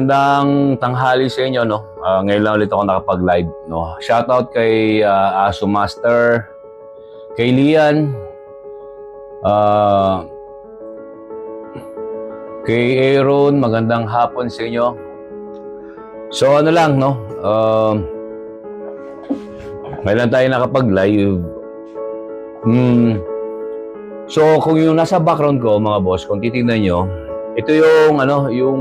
Magandang tanghali sa inyo, no? Ngayon lang ulit ako nakapag-live, no? Shoutout kay Aso Master, kay Lian, uh, kay Aaron, magandang hapon sa inyo. So ano lang, no? Ngayon lang tayo nakapag-live. So kung yung nasa background ko, mga boss, kung titignan nyo, ito yung, yung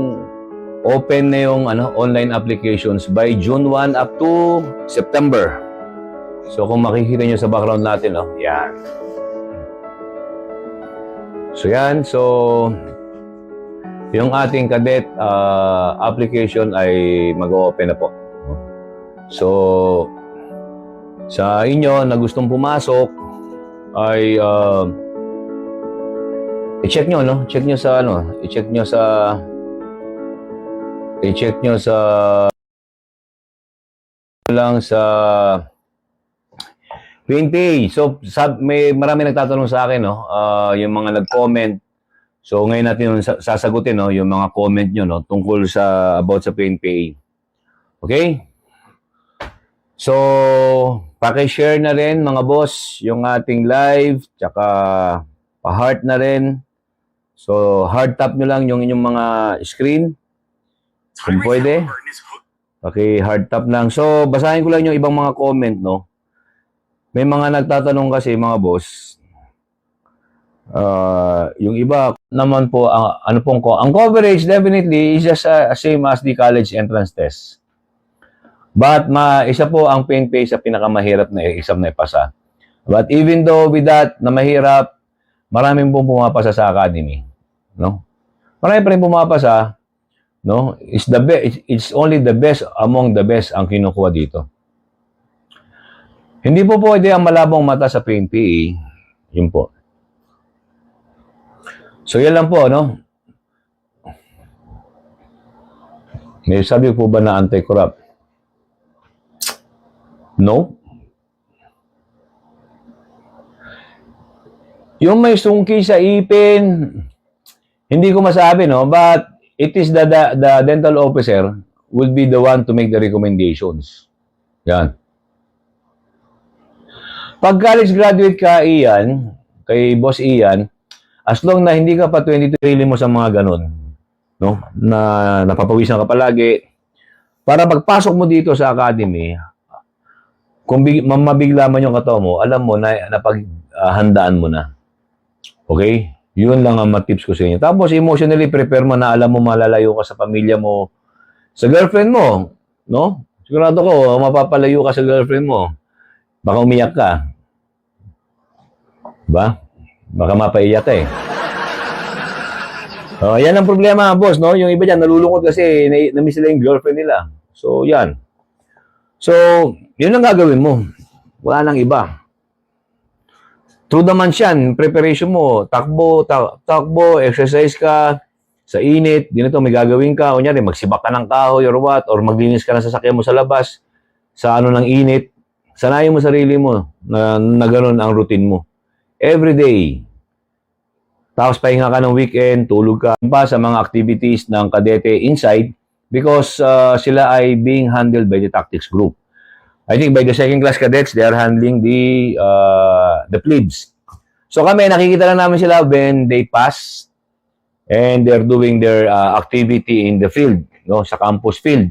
open na yung online applications by June 1 up to September. So kung makikita nyo sa background natin, yan. So yan, so yung ating cadet application ay mag-open na po. So sa inyo na gustong pumasok ay i-check nyo, no? I-check nyo sa lang sa PNP. So may marami nagtatanong sa akin, no? Yung mga nag-comment. So ngayon natin yung sasagutin, no, yung mga comment nyo, no, tungkol sa about sa PNP. Okay? So paki-share na rin, mga boss, yung ating live, tsaka pa-heart na rin. So hard tap nyo lang yung inyong mga screen. Kung pwede. Paki-hard tap lang. So basahin ko lang yung ibang mga comment, no. May mga nagtatanong kasi, mga boss. Yung iba naman po, ang coverage definitely is just same as the college entrance test. But isa po ang PNP sa pinakamahirap na exam na ipasa. But even though with that na mahirap, maraming pong pumapasa sa academy, no? Marami pa rin pumapasa, no? It's only the best among the best ang kinukuha dito. Hindi po pwede ang malabong mata sa PNP, yun po. So yan lang po, no? May sabi po ba na anti-corrupt? No. Yung may sungki sa ipin, hindi ko masabi, no? But it is the dental officer will be the one to make the recommendations. Yan. Pag college graduate ka, Ian, kay Boss Ian, as long na hindi ka pa 22 mo sa mga ganun, no? Na napapawisan ka palagi, para pagpasok mo dito sa academy, kung mabigla man yung katawan mo, alam mo na napaghandaan mo na. Okay? Yun lang ang matips ko sa inyo. Tapos emotionally prepare mo na alam mo malalayo ka sa pamilya mo, sa girlfriend mo, no? Sigurado ko, mapapalayo ka sa girlfriend mo. Baka umiyak ka. Ba? Baka mapaiyak ka eh. Yan ang problema, boss, no? Yung iba dyan, nalulungkot kasi na-miss nila yung girlfriend nila. So, yan. So, yun ang gagawin mo. Wala nang iba. True naman siyan, preparation mo, takbo, exercise ka, sa init, ganito may gagawin ka, kunyari magsibak ka ng kahoy or what, or maglinis ka ng sasakyan mo sa labas, sa ng init, sanayin mo sarili mo na gano'n ang routine mo. Every day. Tapos pahinga ka ng weekend, tulog ka pa sa mga activities ng kadete inside because sila ay being handled by the tactics group. I think by the second class cadets, they are handling the plebes. So kami, nakikita lang namin sila when they pass and they're doing their activity in the field, no, sa campus field.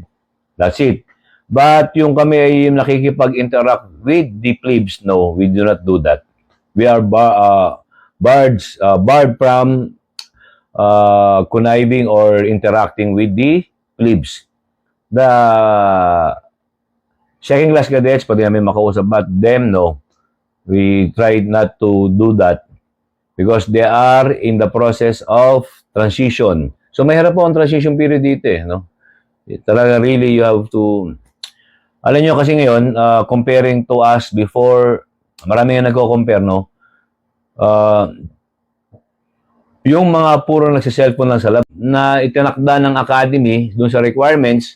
That's it. But yung kami ay nakikipag-interact with the plebes, no, we do not do that. We are barred from conniving or interacting with the plebes. The second class cadets, pwede namin makausap, but them, no. We tried not to do that because they are in the process of transition. So mahirap po ang transition period dito, no. Talaga really you have to, alam nyo kasi ngayon, comparing to us before, marami nga nagko-compare, no. Yung mga puro nagsiselfone lang sa lab na itinakda ng academy dun sa requirements,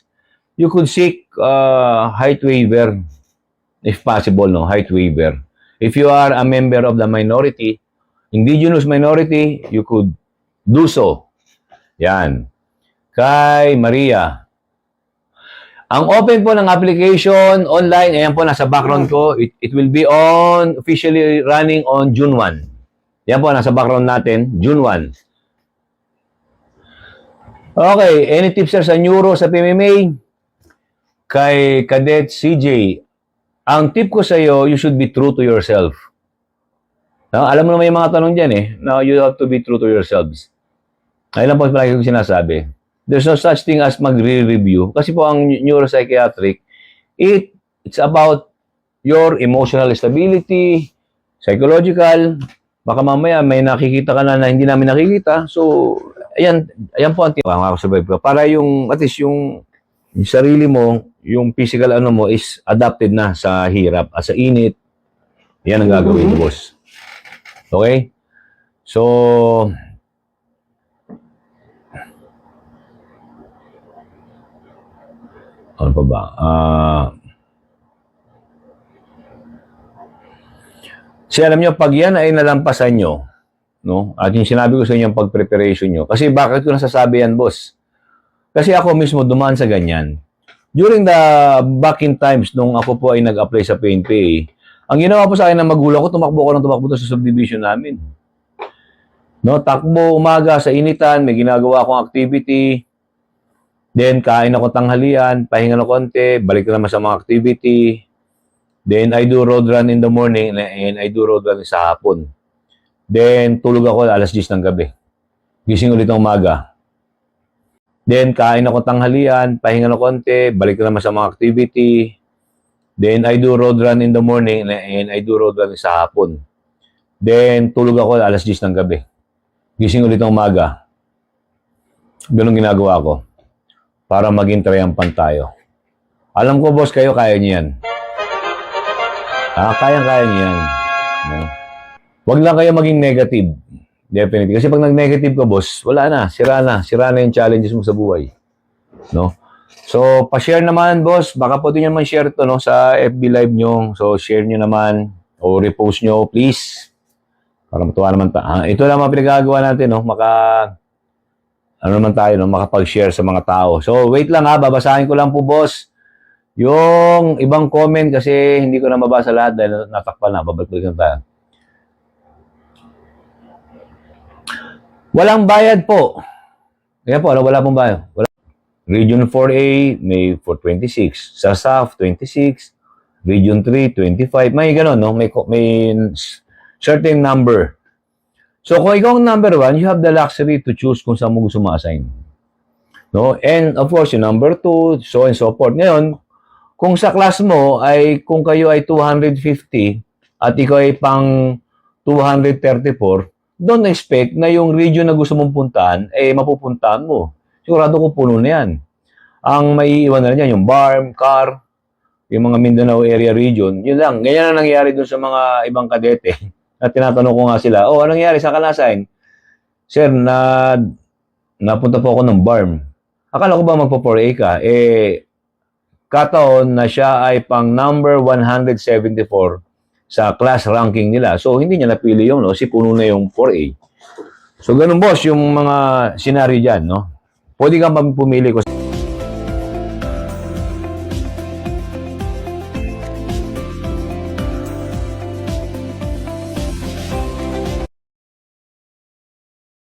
you could seek height waiver if possible, no, height waiver. If you are a member of the minority, indigenous minority, you could do so. Yan. Kay Maria, Ang open po ng application online, ayan po, nasa background ko. It will be on, officially running on June 1. Yan po, nasa background natin, June 1. Okay, any tips sir sa neuro, sa PMMA? Kay Cadet CJ, ang tip ko sa iyo, you should be true to yourself. No? Alam mo naman yung mga tanong dyan eh. Now, you have to be true to yourselves. Ayun lang po palagi kong sinasabi. There's no such thing as mag-review. Kasi po ang neuropsychiatric, it's about your emotional stability, psychological. Baka mamaya may nakikita ka na hindi namin nakikita. So, ayan po ang makakasurvive ka. Para yung, at least yung sarili mo, yung physical ano mo is adapted na sa hirap at sa init. Yan ang gagawin mo, boss. Okay? So, ano pa ba? Alam nyo, pag yan ay nalampasan nyo, no? At yung sinabi ko sa inyo, pag-preparation nyo. Kasi bakit ko nasasabi yan, boss? Kasi ako mismo dumaan sa ganyan. During the back in times, nung ako po ay nag-apply sa PNPA, ang ginawa po sa akin ng magulang ko, tumakbo sa subdivision namin. No, takbo, umaga, sa initan, may ginagawa akong activity. Then, kain ako tanghalian, pahinga ng konti, balik na naman sa mga activity. Then, I do road run in the morning and I do road run sa hapon. Then, tulog ako alas 10 ng gabi. Gising ulit ng umaga. Then, kain ako tanghalian, pahinga ng konti, balik na naman sa mga activity. Then, I do road run in the morning and I do road run sa hapon. Then, tulog ako alas 10 ng gabi. Gising ulit ng umaga. Ganun ginagawa ko. Para maging triumphant tayo. Alam ko, boss, kayo kaya niyo yan. Kaya niyo yan. No? Huwag lang kayo maging negative. Definitely. Kasi pag nag-negative ka, boss, wala na. Sira na. Sira na yung challenges mo sa buhay. No? So, pa-share naman, boss. Baka pwede nyo naman share to no, sa FB Live nyo. So, share nyo naman o repost nyo, please. Para matuwa naman tayo. Ito lang mga pinagagawa natin, no? Ano naman tayo, no? Makapag-share sa mga tao. So, wait lang ha. Babasahin ko lang po, boss. Yung ibang comment kasi hindi ko na mabasa lahat dahil natakpan na. Babalik na tayo. Walang bayad po. Kaya po, wala pong bayad. Region 4A, may 426. Sa South, 26. Region 3, 25. May gano'n, no? May certain number. So, kung ikaw ang number 1, you have the luxury to choose kung saan mo gusto ma-assign. No? And, of course, yung number 2, so and so forth. Ngayon, kung sa class mo, kung kayo ay 250 at ikaw ay pang 234, don't expect na yung region na gusto mong puntahan, mapupuntahan mo. Sigurado ko puno na yan. Ang maiiwan na yan, yung BARM, CAR, yung mga Mindanao area region, yun lang. Ganyan ang nangyari dun sa mga ibang kadete. At tinatanong ko nga sila, anong nangyari? Saan ka na-assign? Sir, napunta po ako ng BARM. Akala ko ba magpa-4A ka? Kataon na siya ay pang number 174 sa class ranking nila. So, hindi niya napili yung, no? Si puno na yung 4A. So, ganun boss, yung mga senaryo dyan, no? Pwede kang pumili ko.